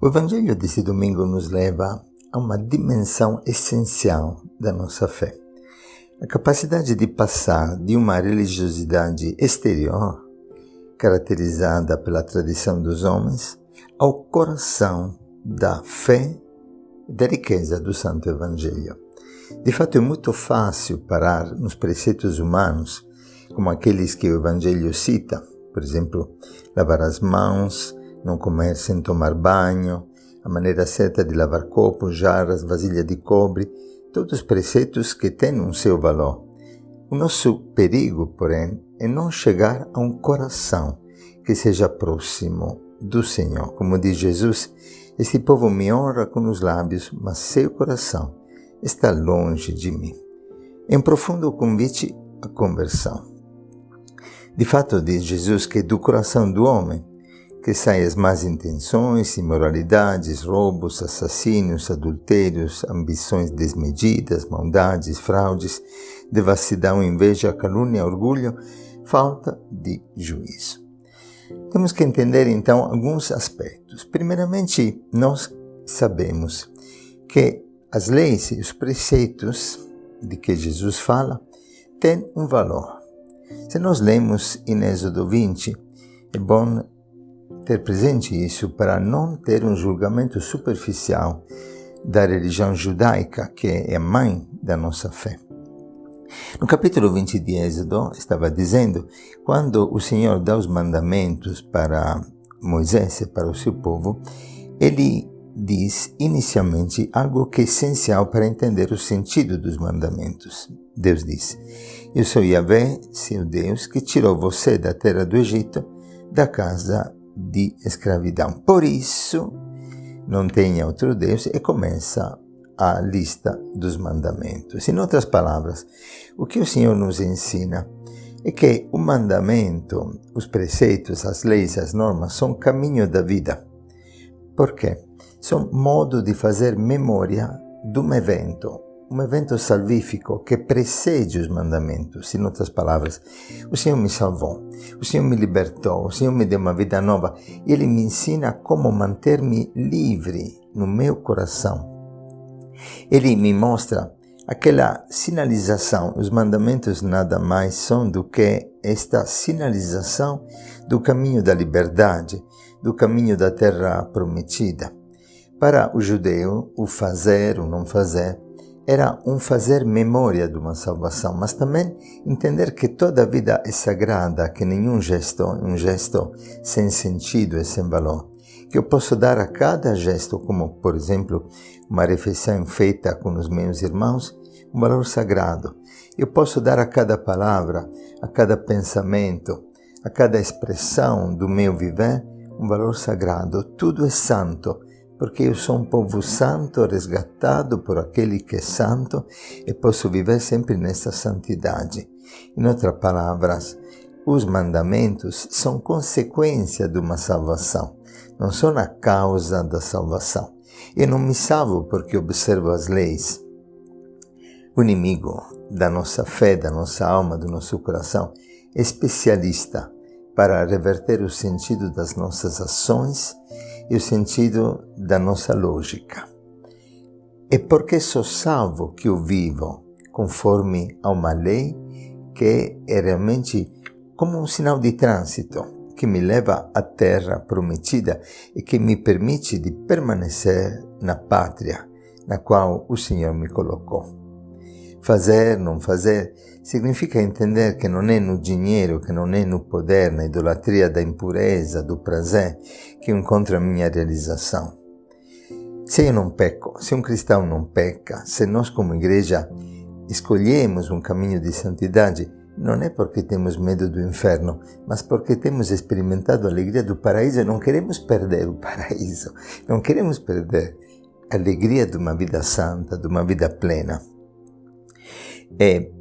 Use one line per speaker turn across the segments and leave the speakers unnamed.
O Evangelho desse domingo nos leva a uma dimensão essencial da nossa fé. A capacidade de passar de uma religiosidade exterior, caracterizada pela tradição dos homens, ao coração da fé e da riqueza do Santo Evangelho. De fato, é muito fácil parar nos preceitos humanos, como aqueles que o Evangelho cita, por exemplo, lavar as mãos, não comer sem tomar banho, a maneira certa de lavar copos, jarras, vasilha de cobre, todos preceitos que têm um seu valor. O nosso perigo, porém, é não chegar a um coração que seja próximo do Senhor. Como diz Jesus, este povo me honra com os lábios, mas seu coração está longe de mim. É um profundo convite à conversão. De fato, diz Jesus que do coração do homem que saem as más intenções, imoralidades, roubos, assassínios, adultérios, ambições desmedidas, maldades, fraudes, devassidão, inveja, calúnia, orgulho, falta de juízo. Temos que entender então alguns aspectos. Primeiramente, nós sabemos que as leis e os preceitos de que Jesus fala têm um valor. Se nós lemos em Êxodo 20, é bom ter presente isso para não ter um julgamento superficial da religião judaica, que é a mãe da nossa fé. No capítulo 20 de Êxodo, estava dizendo, quando o Senhor dá os mandamentos para Moisés e para o seu povo, ele diz inicialmente algo que é essencial para entender o sentido dos mandamentos. Deus diz: Eu sou Yahvé, seu Deus, que tirou você da terra do Egito, da casa de escravidão. Por isso, não tenha outro Deus, e começa a lista dos mandamentos. Em outras palavras, o que o Senhor nos ensina é que o mandamento, os preceitos, as leis, as normas são caminho da vida. Por quê? São modo de fazer memória de um evento salvífico que precede os mandamentos. Em outras palavras, o Senhor me salvou, o Senhor me libertou, o Senhor me deu uma vida nova e Ele me ensina como manter-me livre no meu coração. Ele me mostra aquela sinalização. Os mandamentos nada mais são do que esta sinalização do caminho da liberdade, do caminho da terra prometida. Para o judeu, o fazer, o não fazer, era um fazer memória de uma salvação, mas também entender que toda a vida é sagrada, que nenhum gesto é um gesto sem sentido e sem valor. Que eu posso dar a cada gesto, como, por exemplo, uma refeição feita com os meus irmãos, um valor sagrado. Eu posso dar a cada palavra, a cada pensamento, a cada expressão do meu viver, um valor sagrado. Tudo é santo, porque eu sou um povo santo, resgatado por aquele que é santo, e posso viver sempre nessa santidade. Em outras palavras, os mandamentos são consequência de uma salvação, não são a causa da salvação. Eu não me salvo porque observo as leis. O inimigo da nossa fé, da nossa alma, do nosso coração, é especialista para reverter o sentido das nossas ações e o sentido da nossa lógica. É porque sou salvo que eu vivo conforme a uma lei que é realmente como um sinal de trânsito que me leva à terra prometida e que me permite de permanecer na pátria na qual o Senhor me colocou. Fazer, não fazer, significa entender que não é no dinheiro, que não é no poder, na idolatria da impureza, do prazer, que eu encontro a minha realização. Se eu não peco, se um cristão não peca, se nós como igreja escolhemos um caminho de santidade, não é porque temos medo do inferno, mas porque temos experimentado a alegria do paraíso e não queremos perder o paraíso, não queremos perder a alegria de uma vida santa, de uma vida plena.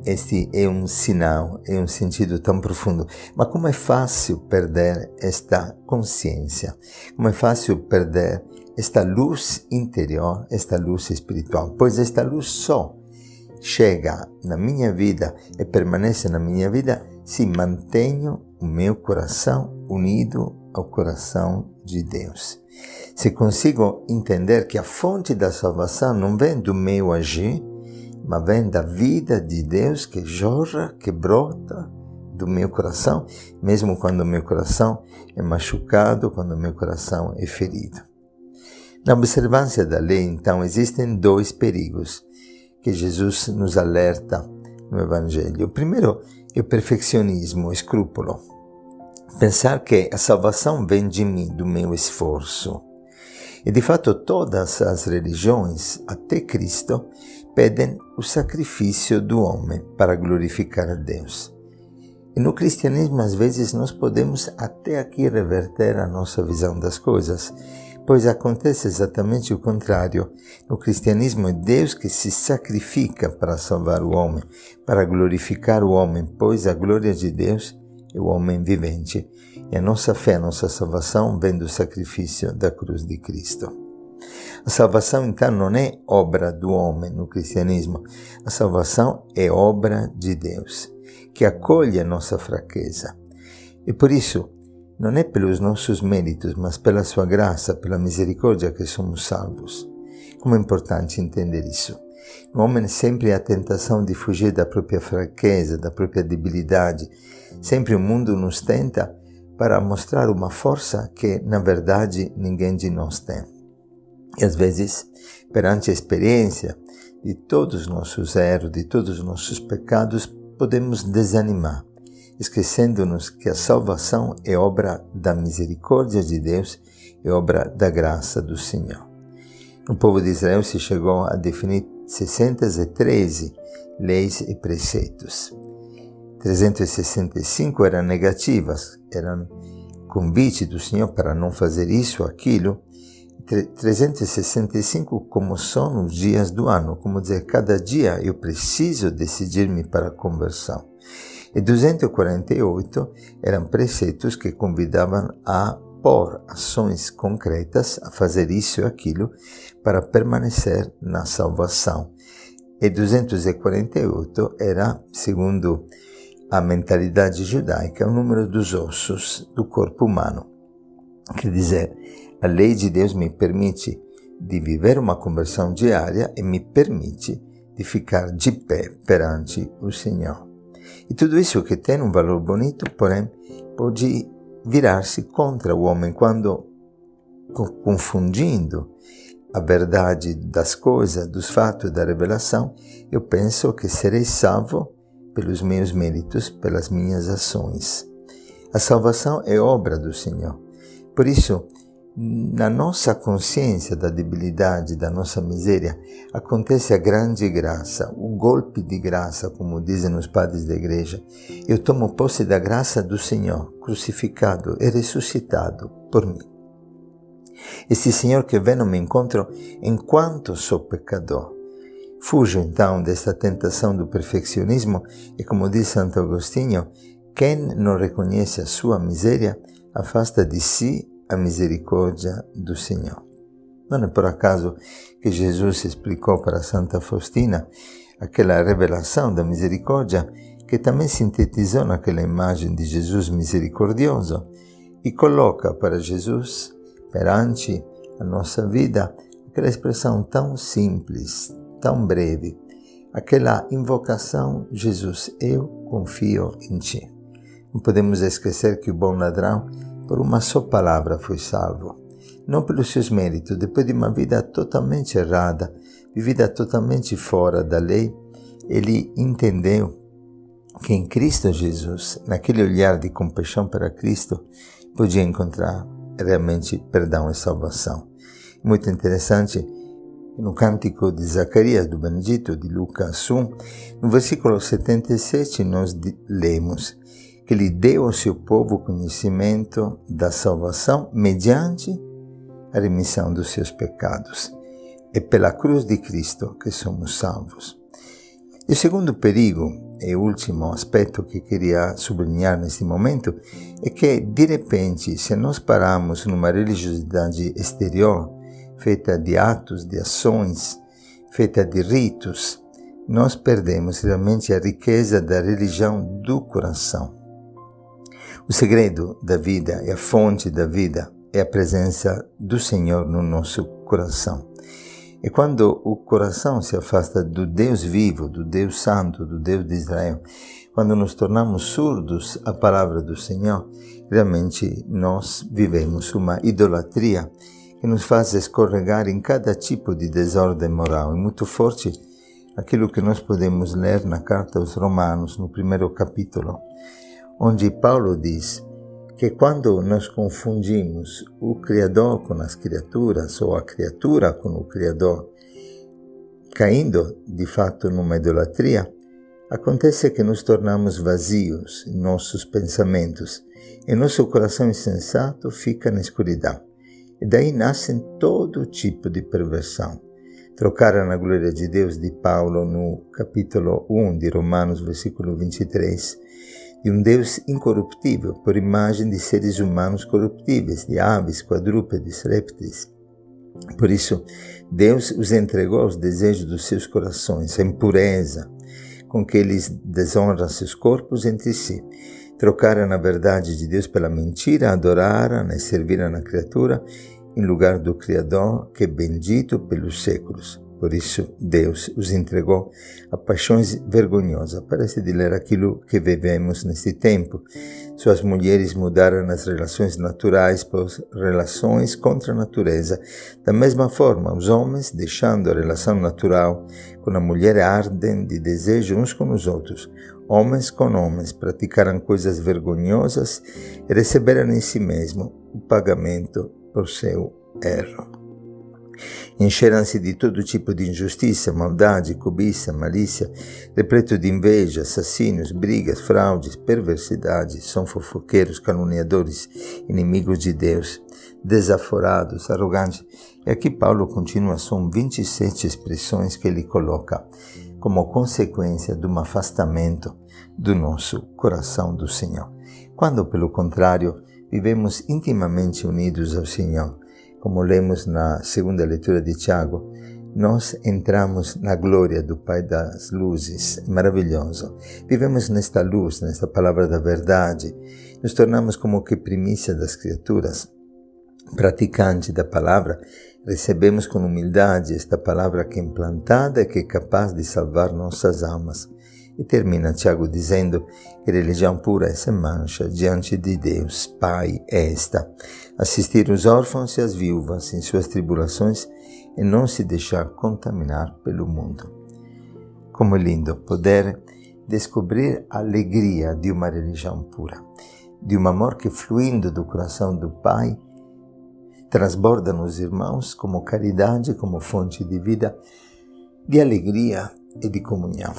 Este é um sinal, é um sentido tão profundo. Mas como é fácil perder esta consciência, como é fácil perder esta luz interior, esta luz espiritual, pois esta luz só chega na minha vida e permanece na minha vida se mantenho o meu coração unido ao coração de Deus. Se consigo entender que a fonte da salvação não vem do meu agir, mas vem da vida de Deus que jorra, que brota do meu coração, mesmo quando o meu coração é machucado, quando o meu coração é ferido. Na observância da lei, então, existem dois perigos que Jesus nos alerta no Evangelho. O primeiro é o perfeccionismo, o escrúpulo. Pensar que a salvação vem de mim, do meu esforço. E de fato todas as religiões, até Cristo, pedem o sacrifício do homem para glorificar a Deus. E no cristianismo, às vezes, nós podemos até aqui reverter a nossa visão das coisas, pois acontece exatamente o contrário. No cristianismo é Deus que se sacrifica para salvar o homem, para glorificar o homem, pois a glória de Deus é o homem vivente. E a nossa fé, a nossa salvação vem do sacrifício da cruz de Cristo. A salvação, então, não é obra do homem no cristianismo. A salvação é obra de Deus, que acolhe a nossa fraqueza. E por isso, não é pelos nossos méritos, mas pela sua graça, pela misericórdia que somos salvos. Como é importante entender isso. No homem sempre há a tentação de fugir da própria fraqueza, da própria debilidade. Sempre o mundo nos tenta para mostrar uma força que, na verdade, ninguém de nós tem. E às vezes, perante a experiência de todos os nossos erros, de todos os nossos pecados, podemos desanimar, esquecendo-nos que a salvação é obra da misericórdia de Deus, é obra da graça do Senhor. O povo de Israel se chegou a definir 613 leis e preceitos. 365 eram negativas, eram convite do Senhor para não fazer isso ou aquilo. 365 como são os dias do ano, como dizer, cada dia eu preciso decidir-me para a conversão. E 248 eram preceitos que convidavam a pôr ações concretas, a fazer isso e aquilo, para permanecer na salvação. E 248 era, segundo a mentalidade judaica, o número dos ossos do corpo humano. Quer dizer, a lei de Deus me permite de viver uma conversão diária e me permite de ficar de pé perante o Senhor. E tudo isso que tem um valor bonito, porém, pode virar-se contra o homem quando, confundindo a verdade das coisas, dos fatos da revelação, eu penso que serei salvo pelos meus méritos, pelas minhas ações. A salvação é obra do Senhor. Por isso, na nossa consciência da debilidade, da nossa miséria, acontece a grande graça, o golpe de graça, como dizem os padres da igreja. Eu tomo posse da graça do Senhor, crucificado e ressuscitado por mim. Esse Senhor que vem ao meu encontro enquanto sou pecador. Fujo então desta tentação do perfeccionismo e, como diz Santo Agostinho, quem não reconhece a sua miséria afasta de si a misericórdia do Senhor. Não é por acaso que Jesus explicou para Santa Faustina aquela revelação da misericórdia que também sintetizou naquela imagem de Jesus misericordioso e coloca para Jesus, perante a nossa vida, aquela expressão tão simples, tão breve, aquela invocação: Jesus, eu confio em Ti. Não podemos esquecer que o bom ladrão, por uma só palavra, foi salvo. Não pelos seus méritos, depois de uma vida totalmente errada, vivida totalmente fora da lei, ele entendeu que em Cristo Jesus, naquele olhar de compaixão para Cristo, podia encontrar realmente perdão e salvação. Muito interessante, no Cântico de Zacarias do Benedito, de Lucas 1, no versículo 77, nós lemos que Ele deu ao seu povo conhecimento da salvação mediante a remissão dos seus pecados. É pela cruz de Cristo que somos salvos. E o segundo perigo, e o último aspecto que queria sublinhar neste momento, é que, de repente, se nós paramos numa religiosidade exterior, feita de atos, de ações, feita de ritos, nós perdemos realmente a riqueza da religião do coração. O segredo da vida e a fonte da vida é a presença do Senhor no nosso coração. E quando o coração se afasta do Deus vivo, do Deus santo, do Deus de Israel, quando nos tornamos surdos à palavra do Senhor, realmente nós vivemos uma idolatria que nos faz escorregar em cada tipo de desordem moral. É muito forte aquilo que nós podemos ler na carta aos Romanos, no primeiro capítulo, onde Paulo diz que quando nós confundimos o Criador com as criaturas, ou a criatura com o Criador, caindo de fato numa idolatria, acontece que nos tornamos vazios em nossos pensamentos e nosso coração insensato fica na escuridão. E daí nascem todo tipo de perversão. Trocaram a glória de Deus de Paulo no capítulo 1 de Romanos, versículo 23, de um Deus incorruptível por imagem de seres humanos corruptíveis, de aves, quadrúpedes, répteis. Por isso, Deus os entregou aos desejos dos seus corações, a impureza, com que eles desonram seus corpos entre si. Trocaram a verdade de Deus pela mentira, adoraram e serviram a criatura em lugar do Criador, que é bendito pelos séculos. Por isso, Deus os entregou a paixões vergonhosas. Parece de ler aquilo que vivemos neste tempo. Suas mulheres mudaram as relações naturais por relações contra a natureza. Da mesma forma, os homens, deixando a relação natural com a mulher, ardem de desejo uns com os outros. Homens com homens praticaram coisas vergonhosas e receberam em si mesmo o pagamento por seu erro. Encheram-se de todo tipo de injustiça, maldade, cobiça, malícia, repleto de inveja, assassínios, brigas, fraudes, perversidades, são fofoqueiros, caluniadores, inimigos de Deus, desaforados, arrogantes. E aqui Paulo continua, são 27 expressões que ele coloca como consequência de um afastamento do nosso coração do Senhor. Quando, pelo contrário, vivemos intimamente unidos ao Senhor, como lemos na segunda leitura de Tiago, nós entramos na glória do Pai das luzes, maravilhoso. Vivemos nesta luz, nesta palavra da verdade, nos tornamos como que primícia das criaturas, praticantes da palavra, recebemos com humildade esta palavra que é implantada e que é capaz de salvar nossas almas. E termina Tiago dizendo que religião pura é sem mancha diante de Deus, Pai, é esta: assistir os órfãos e as viúvas em suas tribulações e não se deixar contaminar pelo mundo. Como é lindo poder descobrir a alegria de uma religião pura, de um amor que, fluindo do coração do Pai, transborda nos irmãos como caridade, como fonte de vida, de alegria e de comunhão.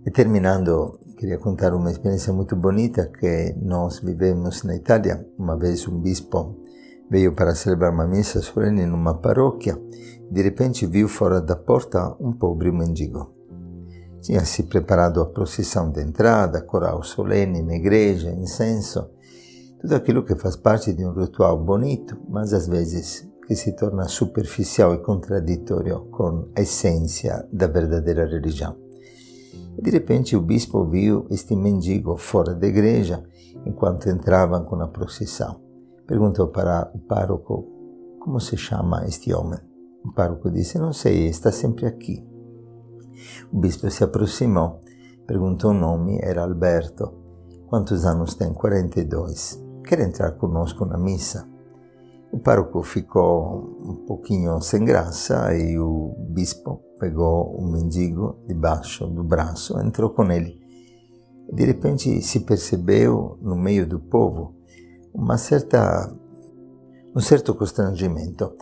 E terminando, queria contar uma experiência muito bonita que nós vivemos na Itália. Uma vez um bispo veio para celebrar uma missa solene numa paróquia. De repente viu fora da porta um pobre mendigo. Tinha se preparado a procissão de entrada, coral solene na igreja, incenso, tudo aquilo que faz parte de um ritual bonito, mas às vezes que se torna superficial e contraditório com a essência da verdadeira religião. E de repente o bispo viu este mendigo fora da igreja enquanto entravam com a procissão. Perguntou para o pároco: como se chama este homem? O pároco disse: não sei, está sempre aqui. O bispo se aproximou, perguntou o nome, era Alberto. Quantos anos tem? 42. Quer entrar conosco na missa? O pároco ficou um pouquinho sem graça e o bispo pegou o mendigo debaixo do braço, entrou com ele. De repente se percebeu no meio do povo um certo constrangimento.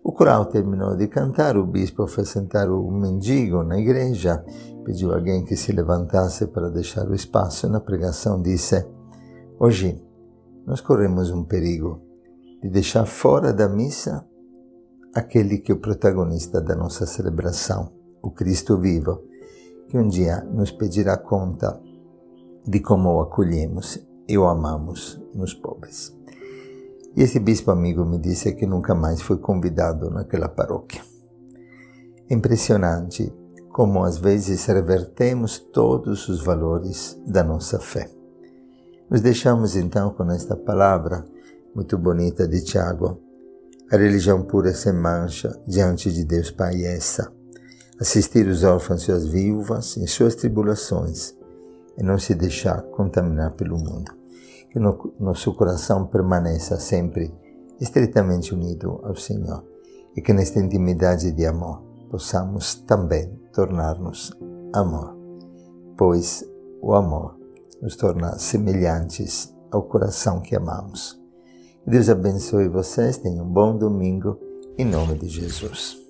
O coral terminou de cantar, o bispo fez sentar o mendigo na igreja, pediu a alguém que se levantasse para deixar o espaço. Na pregação disse: hoje nós corremos um perigo de deixar fora da missa aquele que é o protagonista da nossa celebração, o Cristo vivo, que um dia nos pedirá conta de como o acolhemos e o amamos nos pobres. E esse bispo amigo me disse que nunca mais foi convidado naquela paróquia. É impressionante como às vezes revertemos todos os valores da nossa fé. Nos deixamos então com esta palavra muito bonita de Tiago. A religião pura sem mancha diante de Deus Pai é essa: assistir os órfãos e as viúvas em suas tribulações e não se deixar contaminar pelo mundo. Que nosso coração permaneça sempre estreitamente unido ao Senhor e que nesta intimidade de amor possamos também tornar-nos amor, pois o amor nos torna semelhantes ao coração que amamos. Deus abençoe vocês, tenham um bom domingo, em nome de Jesus.